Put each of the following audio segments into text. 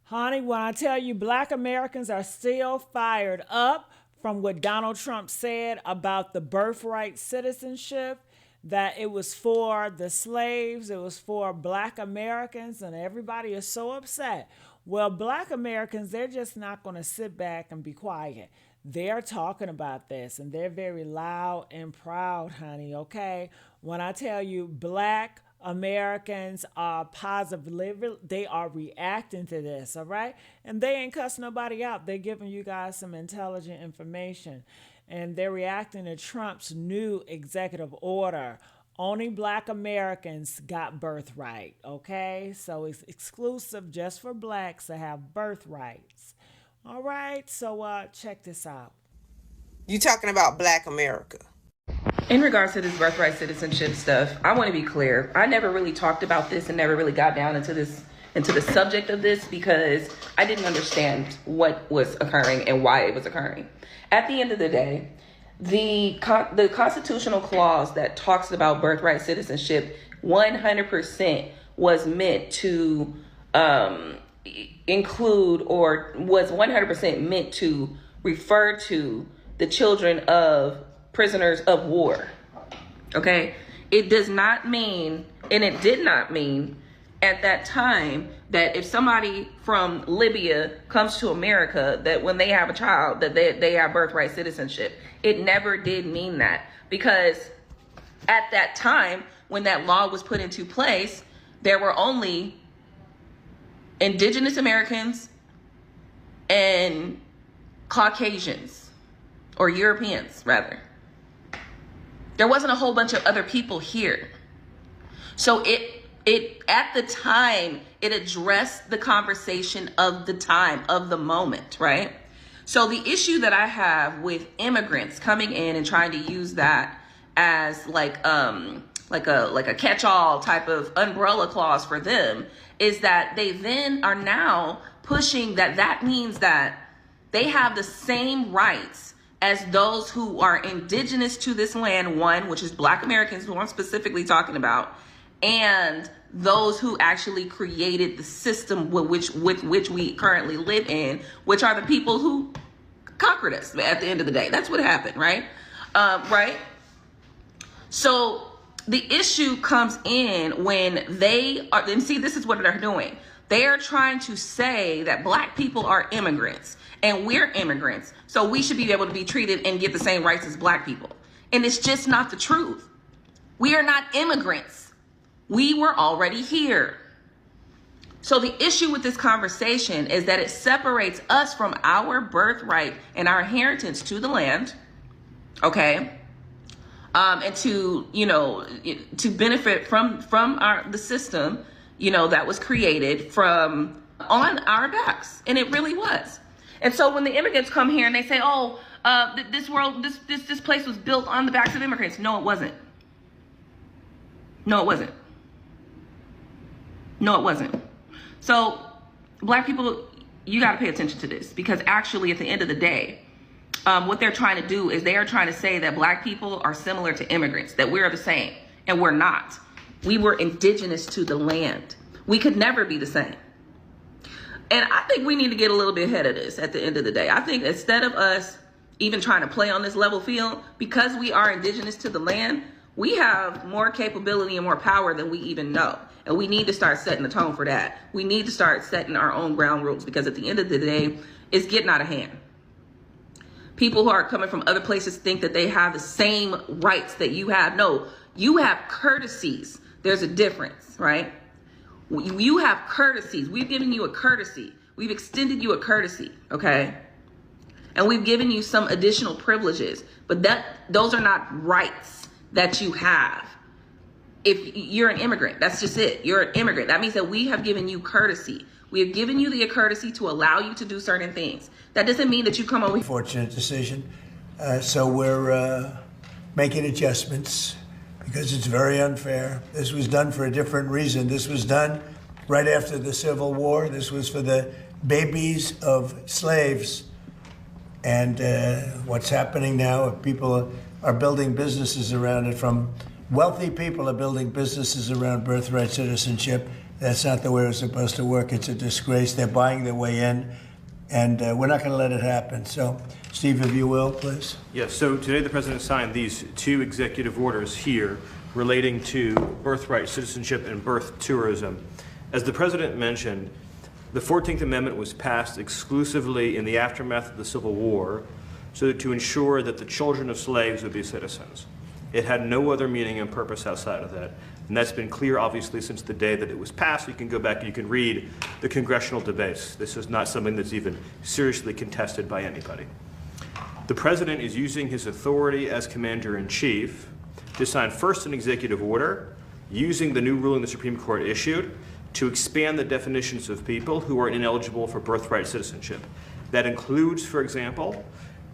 Honey, when I tell you black Americans are still fired up from what Donald Trump said about the birthright citizenship, that it was for the slaves, it was for black Americans, and everybody is so upset. Well, black Americans, they're just not going to sit back and be quiet. They're talking about this and they're very loud and proud, honey, okay? When I tell you black Americans are positive, they are reacting to this, all right? And they ain't cussing nobody out. They're giving you guys some intelligent information. And they're reacting to Trump's new executive order. Only black Americans got birthright, okay? So it's exclusive just for blacks to have birthrights. All right, so check this out. You talking about black America? In regards to this birthright citizenship stuff, I want to be clear. I never really talked about this and never really got down into the subject of this because I didn't understand what was occurring and why it was occurring. At the end of the day, the constitutional clause that talks about birthright citizenship 100% was meant to include, or was 100% meant to refer to, the children of prisoners of war. Okay? It does not mean, and it did not mean at that time, that if somebody from Libya comes to America, that when they have a child, that they have birthright citizenship. It never did mean that, because at that time, when that law was put into place, there were only Indigenous Americans and Caucasians, or Europeans rather. There wasn't a whole bunch of other people here. So it at the time, it addressed the conversation of the time, of the moment, right? So the issue that I have with immigrants coming in and trying to use that as like a catch-all type of umbrella clause for them is that they then are now pushing that means that they have the same rights as those who are indigenous to this land, one, which is black Americans, who I'm specifically talking about, and those who actually created the system with which we currently live in, which are the people who conquered us at the end of the day. That's what happened, right? Right? So the issue comes in when they are, and see, this is what they're doing. They are trying to say that black people are immigrants and we're immigrants, so we should be able to be treated and get the same rights as black people. And it's just not the truth. We are not immigrants. We were already here. So the issue with this conversation is that it separates us from our birthright and our inheritance to the land, okay? And to, to benefit from the system, that was created from on our backs. And it really was. And so when the immigrants come here and they say, oh, this place was built on the backs of immigrants. No, it wasn't. No, it wasn't. No, it wasn't. So black people, you got to pay attention to this, because actually at the end of the day, what they're trying to do is they are trying to say that black people are similar to immigrants, that we're the same, and we're not. We were indigenous to the land. We could never be the same. And I think we need to get a little bit ahead of this at the end of the day. I think instead of us even trying to play on this level field, because we are indigenous to the land, we have more capability and more power than we even know. And we need to start setting the tone for that. We need to start setting our own ground rules, because at the end of the day, it's getting out of hand. People who are coming from other places think that they have the same rights that you have. No, you have courtesies. There's a difference, right? You have courtesies. We've given you a courtesy. We've extended you a courtesy, okay? And we've given you some additional privileges, but those are not rights that you have. If you're an immigrant, that's just it. You're an immigrant. That means that we have given you courtesy. We have given you the courtesy to allow you to do certain things. That doesn't mean that you come over here. Fortunate decision. So we're making adjustments because it's very unfair. This was done for a different reason. This was done right after the Civil War. This was for the babies of slaves. And what's happening now, people are building businesses around it. From wealthy people are building businesses around birthright citizenship, That's not the way it's supposed to work. It's a disgrace. They're buying their way in, and we're not going to let it happen. So, Steve, if you will, please. Yes, so today the President signed these two executive orders here relating to birthright citizenship and birth tourism. As the President mentioned, the 14th Amendment was passed exclusively in the aftermath of the Civil War so to ensure that the children of slaves would be citizens. It had no other meaning and purpose outside of that. And that's been clear, obviously, since the day that it was passed. You can go back and you can read the congressional debates. This is not something that's even seriously contested by anybody. The President is using his authority as Commander-in-Chief to sign first an executive order using the new ruling the Supreme Court issued to expand the definitions of people who are ineligible for birthright citizenship. That includes, for example,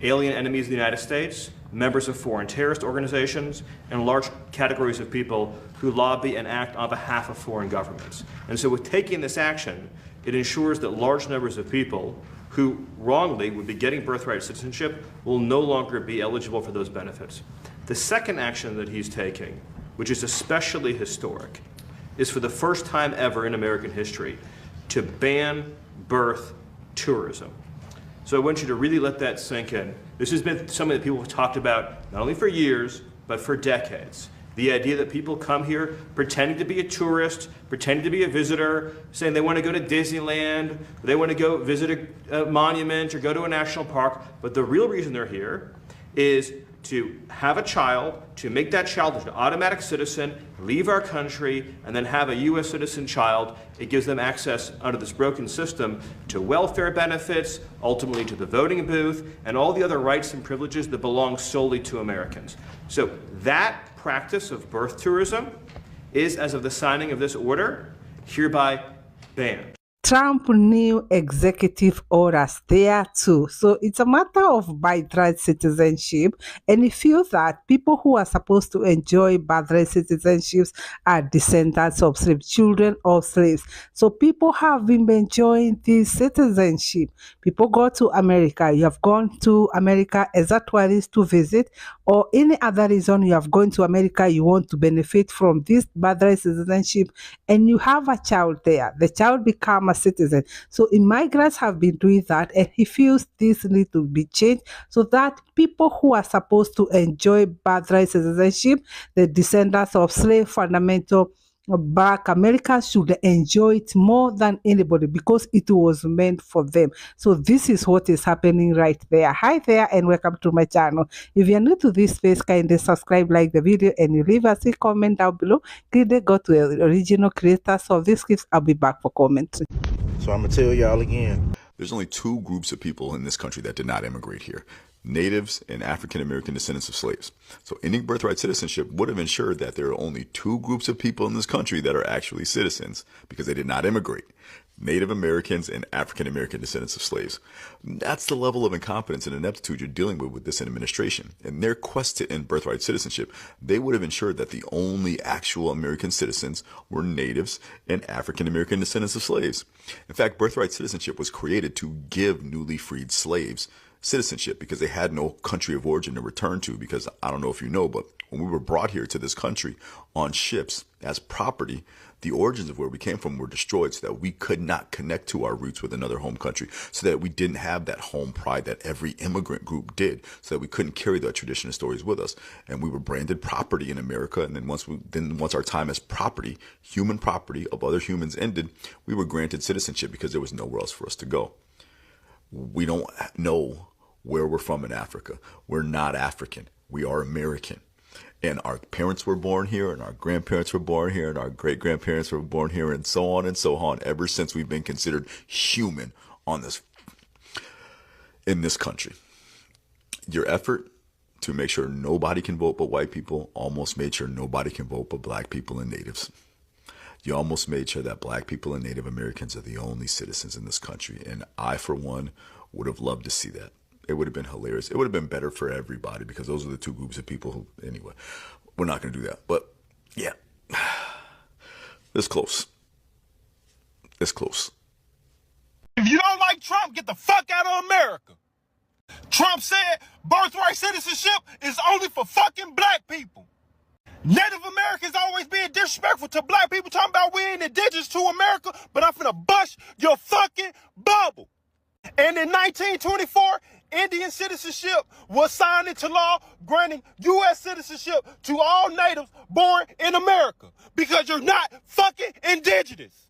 alien enemies of the United States, members of foreign terrorist organizations, and large categories of people who lobby and act on behalf of foreign governments. And so with taking this action, it ensures that large numbers of people who wrongly would be getting birthright citizenship will no longer be eligible for those benefits. The second action that he's taking, which is especially historic, is for the first time ever in American history to ban birth tourism. So I want you to really let that sink in. This has been something that people have talked about not only for years, but for decades. The idea that people come here pretending to be a tourist, pretending to be a visitor, saying they want to go to Disneyland, they want to go visit a monument or go to a national park, but the real reason they're here is to have a child, to make that child an automatic citizen, leave our country, and then have a U.S. citizen child. It gives them access under this broken system to welfare benefits, ultimately to the voting booth, and all the other rights and privileges that belong solely to Americans. So that practice of birth tourism is, as of the signing of this order, hereby banned. Trump new executive orders there too. So it's a matter of birthright citizenship, and he feels that people who are supposed to enjoy birthright citizenships are descendants of slave children or slaves. So people have been enjoying this citizenship. People go to America. You have gone to America as a tourist to visit, or any other reason you have gone to America, you want to benefit from this birthright citizenship, and you have a child there. The child becomes a citizen. So immigrants have been doing that, and he feels this needs to be changed so that people who are supposed to enjoy birthright citizenship, the descendants of slave fundamental Black Americans, should enjoy it more than anybody because it was meant for them. So this is what is happening right there. Hi there and welcome to my channel. If you're new to this space, kindly subscribe, like the video, and you leave us a comment down below. Kindly go to the original creators of this clips. I'll be back for commentary. So I'm gonna tell y'all again. There's only two groups of people in this country that did not immigrate here: natives and African American descendants of slaves. So ending birthright citizenship would have ensured that there are only two groups of people in this country that are actually citizens because they did not immigrate: Native Americans and African American descendants of slaves. That's the level of incompetence and ineptitude you're dealing with this administration. In their quest to end birthright citizenship, they would have ensured that the only actual American citizens were natives and African American descendants of slaves. In fact, birthright citizenship was created to give newly freed slaves citizenship because they had no country of origin to return to. Because I don't know if you know, but when we were brought here to this country on ships as property, the origins of where we came from were destroyed so that we could not connect to our roots with another home country, so that we didn't have that home pride that every immigrant group did, so that we couldn't carry that tradition and stories with us. And we were branded property in America. And then once our time as property, human property of other humans ended, we were granted citizenship because there was nowhere else for us to go. We don't know where we're from in Africa. We're not African. We are American. And our parents were born here, and our grandparents were born here, and our great-grandparents were born here, and so on, ever since we've been considered human in this country. Your effort to make sure nobody can vote but white people almost made sure nobody can vote but black people and natives. You almost made sure that black people and Native Americans are the only citizens in this country. And I, for one, would have loved to see that. It would have been hilarious. It would have been better for everybody because those are the two groups of people who, anyway, we're not going to do that. But yeah, it's close. It's close. If you don't like Trump, get the fuck out of America. Trump said birthright citizenship is only for fucking black people. Native Americans always being disrespectful to black people, talking about we ain't indigenous to America, but I'm finna bust your fucking bubble. And in 1924, Indian citizenship was signed into law, granting U.S. citizenship to all natives born in America, because you're not fucking indigenous.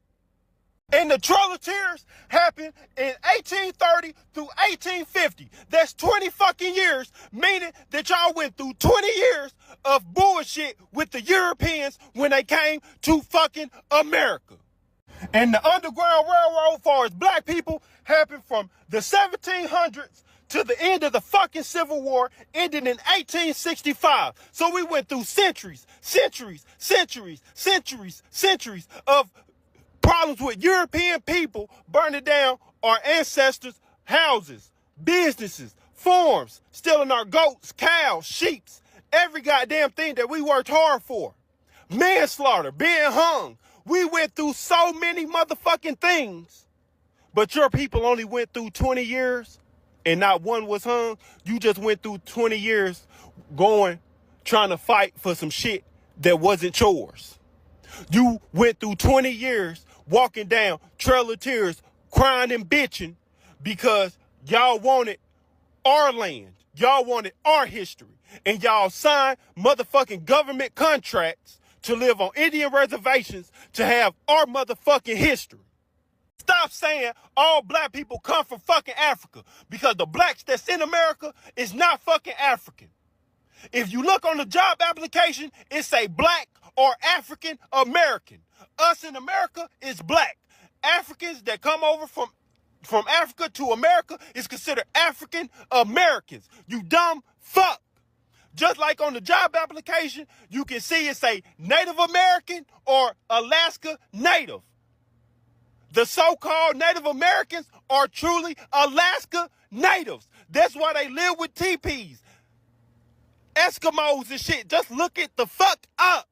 And the Trail of Tears happened in 1830 through 1850. That's 20 fucking years, meaning that y'all went through 20 years of bullshit with the Europeans when they came to fucking America. And the Underground Railroad, far as black people, happened from the 1700s to the end of the fucking Civil War, ending in 1865. So we went through centuries of problems with European people burning down our ancestors' houses, businesses, farms, stealing our goats, cows, sheep, every goddamn thing that we worked hard for. Manslaughter, being hung. We went through so many motherfucking things. But your people only went through 20 years and not one was hung. You just went through 20 years trying to fight for some shit that wasn't yours. You went through 20 years walking down Trail of Tears, crying and bitching because y'all wanted our land. Y'all wanted our history. And y'all signed motherfucking government contracts to live on Indian reservations to have our motherfucking history. Stop saying all black people come from fucking Africa, because the blacks that's in America is not fucking African. If you look on the job application, it say black or African American. Us in America is black. Africans that come over from Africa to America is considered African Americans. You dumb fuck. Just like on the job application, you can see it say Native American or Alaska Native. The so-called Native Americans are truly Alaska Natives. That's why they live with teepees, Eskimos and shit. Just look it the fuck up.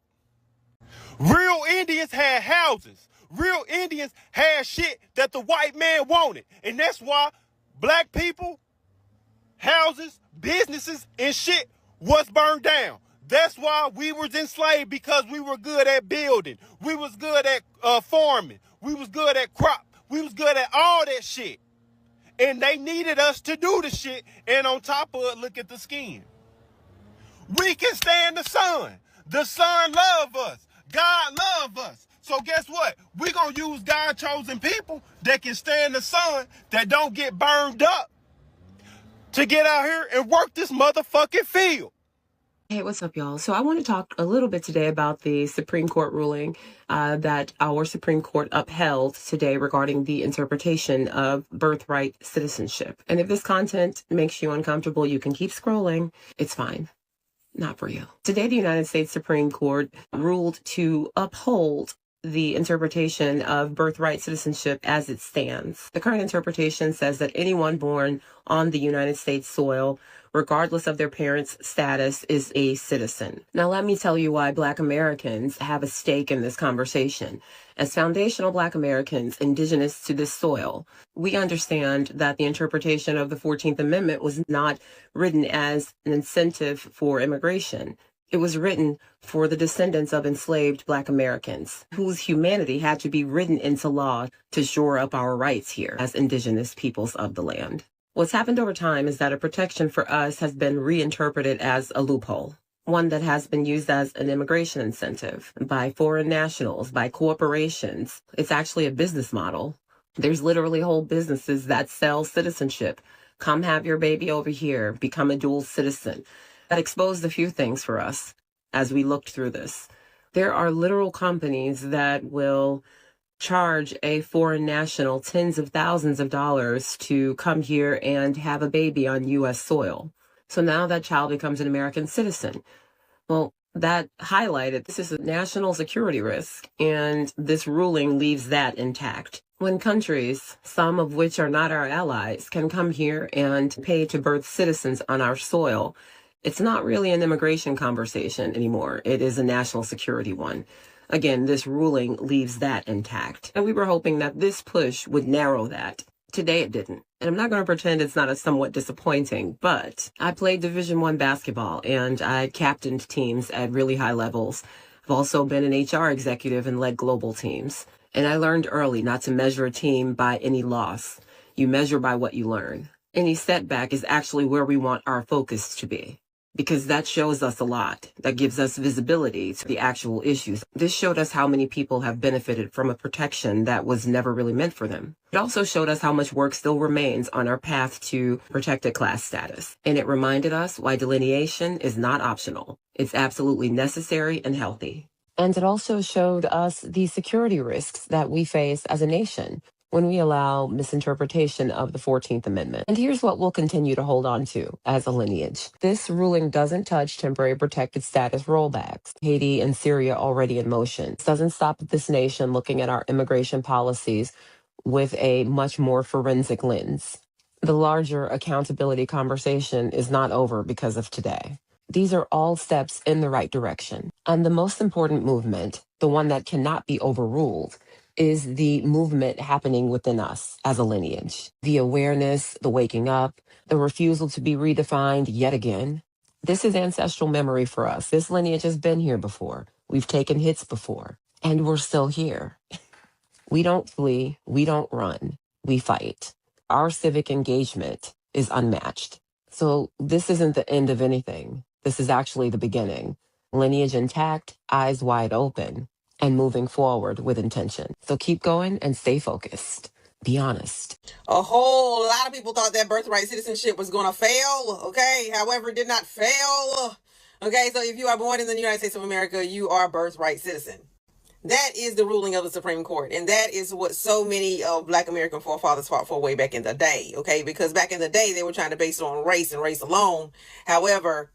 Real Indians had houses. Real Indians had shit that the white man wanted. And that's why black people, houses, businesses, and shit was burned down. That's why we was enslaved, because we were good at building. We was good at farming. We was good at crop. We was good at all that shit. And they needed us to do the shit. And on top of it, look at the skin. We can stand the sun. The sun love us. God love us. So guess what? We're going to use God-chosen people that can stand the sun, that don't get burned up, to get out here and work this motherfucking field. Hey, what's up, y'all? So I want to talk a little bit today about the Supreme Court ruling that our Supreme Court upheld today regarding the interpretation of birthright citizenship. And if this content makes you uncomfortable, you can keep scrolling. It's fine. Not for you. Today, the United States Supreme Court ruled to uphold the interpretation of birthright citizenship as it stands. The current interpretation says that anyone born on the United States soil, regardless of their parents' status, is a citizen. Now, let me tell you why Black Americans have a stake in this conversation. As foundational Black Americans indigenous to this soil, we understand that the interpretation of the 14th Amendment was not written as an incentive for immigration. It was written for the descendants of enslaved Black Americans, whose humanity had to be written into law to shore up our rights here as indigenous peoples of the land. What's happened over time is that a protection for us has been reinterpreted as a loophole, one that has been used as an immigration incentive by foreign nationals, by corporations. It's actually a business model. There's literally whole businesses that sell citizenship. Come have your baby over here, become a dual citizen. That exposed a few things for us as we looked through this. There are literal companies that will charge a foreign national tens of thousands of dollars to come here and have a baby on U.S. soil. So now that child becomes an American citizen. Well, that highlighted this is a national security risk, and this ruling leaves that intact. When countries, some of which are not our allies, can come here and pay to birth citizens on our soil, it's not really an immigration conversation anymore. It is a national security one. Again, this ruling leaves that intact. And we were hoping that this push would narrow that. Today it didn't. And I'm not going to pretend it's not a somewhat disappointing, but I played Division I basketball and I captained teams at really high levels. I've also been an HR executive and led global teams. And I learned early not to measure a team by any loss. You measure by what you learn. Any setback is actually where we want our focus to be, because that shows us a lot. That gives us visibility to the actual issues. This showed us how many people have benefited from a protection that was never really meant for them. It also showed us how much work still remains on our path to protected class status. And it reminded us why delineation is not optional. It's absolutely necessary and healthy. And it also showed us the security risks that we face as a nation when we allow misinterpretation of the 14th Amendment. And here's what we'll continue to hold on to as a lineage. This ruling doesn't touch temporary protected status rollbacks. Haiti and Syria already in motion. This doesn't stop this nation looking at our immigration policies with a much more forensic lens. The larger accountability conversation is not over because of today. These are all steps in the right direction. And the most important movement, the one that cannot be overruled, is the movement happening within us as a lineage. The awareness, the waking up, the refusal to be redefined yet again. This is ancestral memory for us. This lineage has been here before. We've taken hits before, and we're still here. We don't flee, we don't run, we fight. Our civic engagement is unmatched. So this isn't the end of anything. This is actually the beginning. Lineage intact, eyes wide open, and moving forward with intention. So keep going and stay focused. Be honest. A whole lot of people thought that birthright citizenship was going to fail, okay? However, it did not fail. Okay, so if you are born in the United States of America, you are a birthright citizen. That is the ruling of the Supreme Court. And that is what so many Black American forefathers fought for way back in the day, okay? Because back in the day, they were trying to base it on race and race alone. However,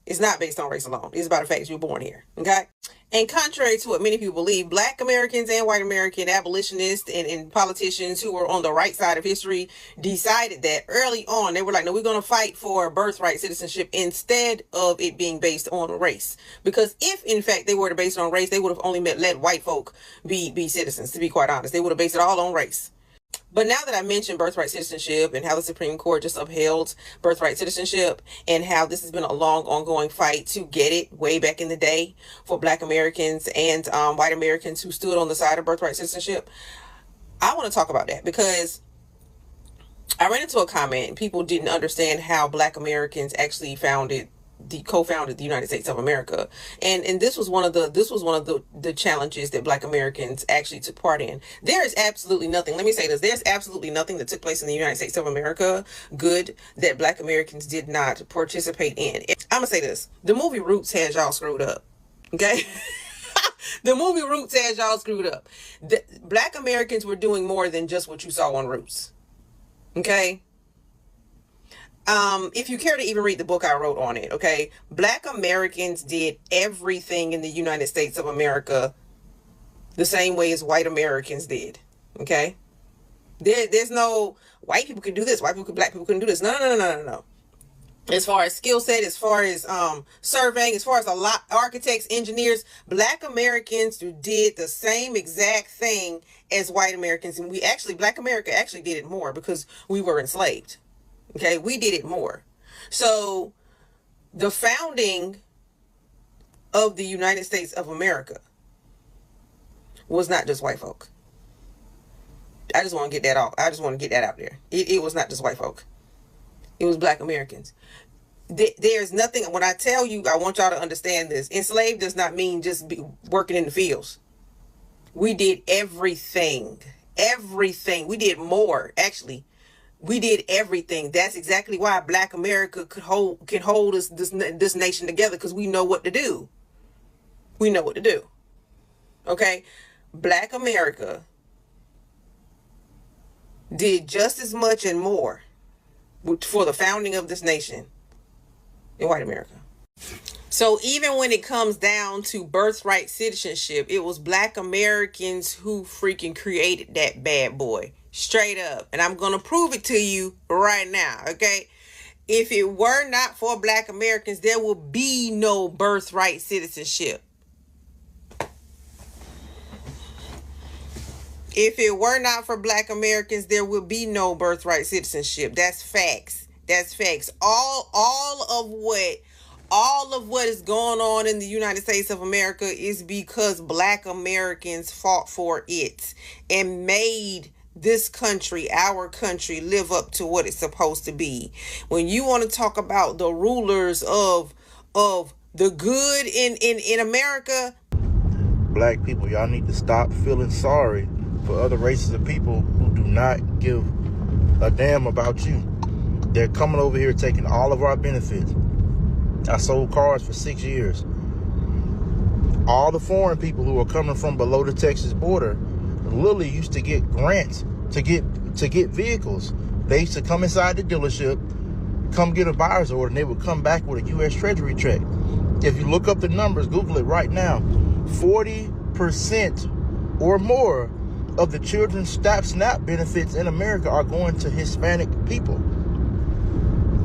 it's not based on race alone. It's about the fact you're born here, okay? And contrary to what many people believe, Black Americans and white American abolitionists and politicians who were on the right side of history decided that early on. They were like, no, we're going to fight for birthright citizenship instead of it being based on race. Because if, in fact, they were to base it on race, they would have only let white folk be citizens, to be quite honest. They would have based it all on race. But now that I mentioned birthright citizenship and how the Supreme Court just upheld birthright citizenship and how this has been a long ongoing fight to get it way back in the day for Black Americans and white Americans who stood on the side of birthright citizenship, I want to talk about that because I ran into a comment. People didn't understand how Black Americans actually co-founded the United States of America, and this was one of the challenges that Black Americans actually took part in. There is absolutely nothing. Let me say this: there's absolutely nothing that took place in the United States of America good that Black Americans did not participate in. I'm gonna say this: the movie Roots has y'all screwed up. Okay. The movie Roots has y'all screwed up. The Black Americans were doing more than just what you saw on Roots. Okay. If you care to even read the book I wrote on it, okay, Black Americans did everything in the United States of America the same way as white Americans did, okay? There's no white people can do this, Black people couldn't do this. No. As far as skill set, as far as surveying, as far as architects, engineers, Black Americans did the same exact thing as white Americans. And Black America actually did it more because we were enslaved. Okay, we did it more. So the founding of the United States of America was not just white folk. I just want to get that out. I just want to get that out there. It was not just white folk. It was Black Americans. There's nothing. When I tell you, I want y'all to understand this. Enslaved does not mean just be working in the fields. We did everything. Everything. We did more, actually. We did everything. That's exactly why Black America can hold this nation together, because we know what to do. We know what to do. Okay? Black America did just as much and more for the founding of this nation in white America. So even when it comes down to birthright citizenship, it was Black Americans who freaking created that bad boy. Straight up. And I'm going to prove it to you right now, okay? If it were not for Black Americans, there will be no birthright citizenship. If it were not for Black Americans, there would be no birthright citizenship. That's facts. That's facts. All of what is going on in the United States of America is because Black Americans fought for it and made this country, our country, live up to what it's supposed to be. When you want to talk about the rulers of the good in America, Black people, y'all need to stop feeling sorry for other races of people who do not give a damn about you. They're coming over here taking all of our benefits. I sold cars for 6 years. All the foreign people who are coming from below the Texas border literally used to get grants to get vehicles. They used to come inside the dealership, come get a buyer's order, and they would come back with a U.S. Treasury check. If you look up the numbers, Google it right now, 40% or more of the children's SNAP benefits in America are going to Hispanic people.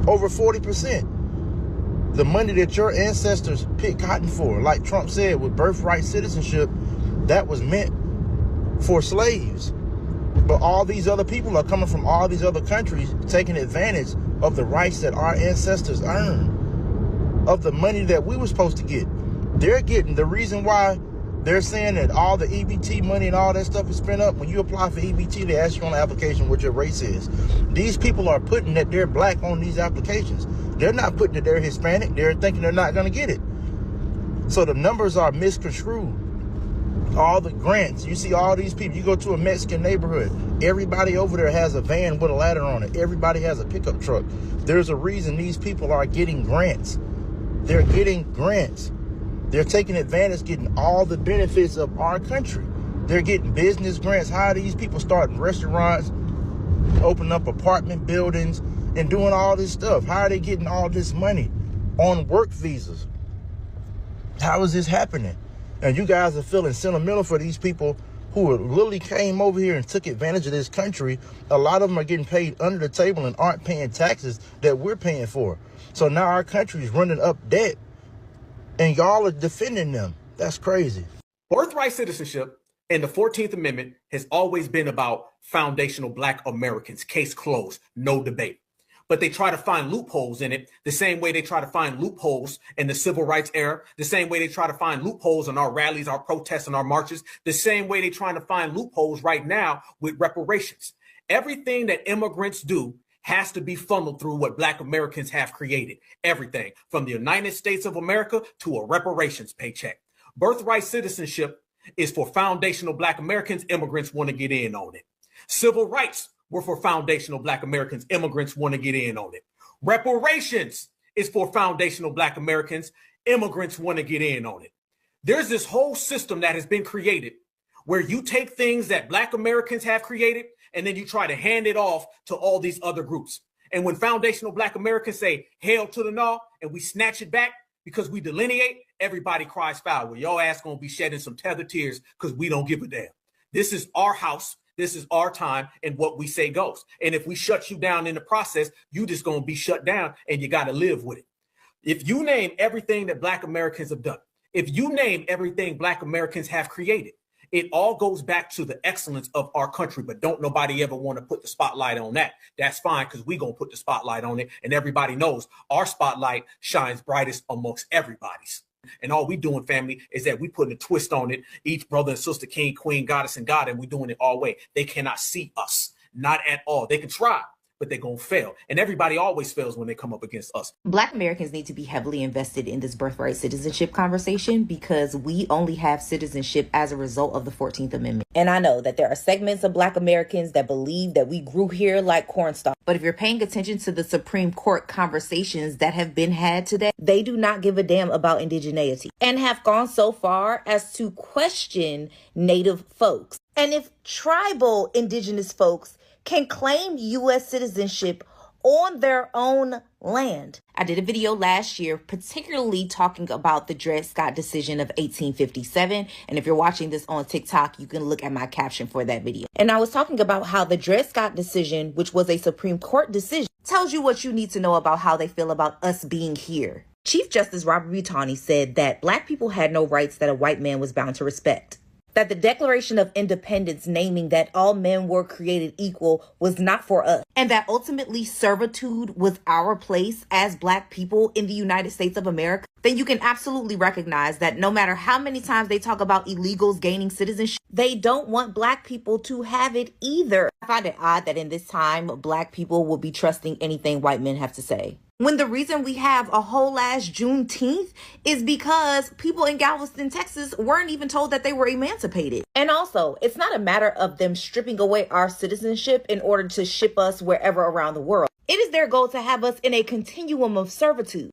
Over 40%. The money that your ancestors picked cotton for, like Trump said, with birthright citizenship, that was meant for slaves. But all these other people are coming from all these other countries taking advantage of the rights that our ancestors earned, of the money that we were supposed to get. They're getting the reason why they're saying that all the EBT money and all that stuff is spent up. When you apply for EBT, they ask you on the application what your race is. These people are putting that they're Black on these applications. They're not putting that they're Hispanic. They're thinking they're not going to get it. So the numbers are misconstrued. All the grants, you see all these people, you go to a Mexican neighborhood, everybody over there has a van with a ladder on it. Everybody has a pickup truck. There's a reason these people are getting grants. They're getting grants. They're taking advantage, getting all the benefits of our country. They're getting business grants. How are these people starting restaurants, opening up apartment buildings, and doing all this stuff? How are they getting all this money on work visas? How is this happening? And you guys are feeling sentimental for these people who literally came over here and took advantage of this country. A lot of them are getting paid under the table and aren't paying taxes that we're paying for. So now our country is running up debt, and y'all are defending them. That's crazy. Birthright citizenship and the 14th Amendment has always been about foundational Black Americans. Case closed, no debate. But they try to find loopholes in it the same way they try to find loopholes in the civil rights era, the same way they try to find loopholes in our rallies, our protests, and our marches, the same way they're trying to find loopholes right now with reparations. Everything that immigrants do has to be funneled through what Black Americans have created. Everything from the United States of America to a reparations paycheck. Birthright citizenship is for foundational Black Americans. Immigrants want to get in on it. Civil rights were for foundational Black Americans. Immigrants want to get in on it. Reparations is for foundational Black Americans. Immigrants want to get in on it. There's this whole system that has been created where you take things that Black Americans have created and then you try to hand it off to all these other groups. And when foundational Black Americans say, hail to the Noir, and we snatch it back because we delineate, everybody cries foul. Well, your ass gonna be shedding some tethered tears because we don't give a damn. This is our house. This is our time, and what we say goes. And if we shut you down in the process, you just gonna be shut down, and you gotta live with it. If you name everything that Black Americans have done, if you name everything Black Americans have created, it all goes back to the excellence of our country, but don't nobody ever want to put the spotlight on that. That's fine, because we going to put the spotlight on it, and everybody knows our spotlight shines brightest amongst everybody's. And all we doing, family, is that we putting a twist on it. Each brother and sister, king, queen, goddess, and God, and we doing it our way. They cannot see us, not at all. They can try, but they're going to fail. And everybody always fails when they come up against us. Black Americans need to be heavily invested in this birthright citizenship conversation because we only have citizenship as a result of the 14th Amendment. And I know that there are segments of Black Americans that believe that we grew here like cornstalk. But if you're paying attention to the Supreme Court conversations that have been had today, they do not give a damn about indigeneity and have gone so far as to question Native folks. And if tribal Indigenous folks can claim U.S. citizenship on their own land. I did a video last year, particularly talking about the Dred Scott decision of 1857. And if you're watching this on TikTok, you can look at my caption for that video. And I was talking about how the Dred Scott decision, which was a Supreme Court decision, tells you what you need to know about how they feel about us being here. Chief Justice Robert B. Taney said that Black people had no rights that a white man was bound to respect. that the Declaration of Independence naming that all men were created equal was not for us, and that ultimately servitude was our place as Black people in the United States of America, then you can absolutely recognize that no matter how many times they talk about illegals gaining citizenship, they don't want Black people to have it either. I find it odd that in this time, Black people will be trusting anything white men have to say, when the reason we have a whole ass Juneteenth is because people in Galveston, Texas weren't even told that they were emancipated. And also, it's not a matter of them stripping away our citizenship in order to ship us wherever around the world. It is their goal to have us in a continuum of servitude.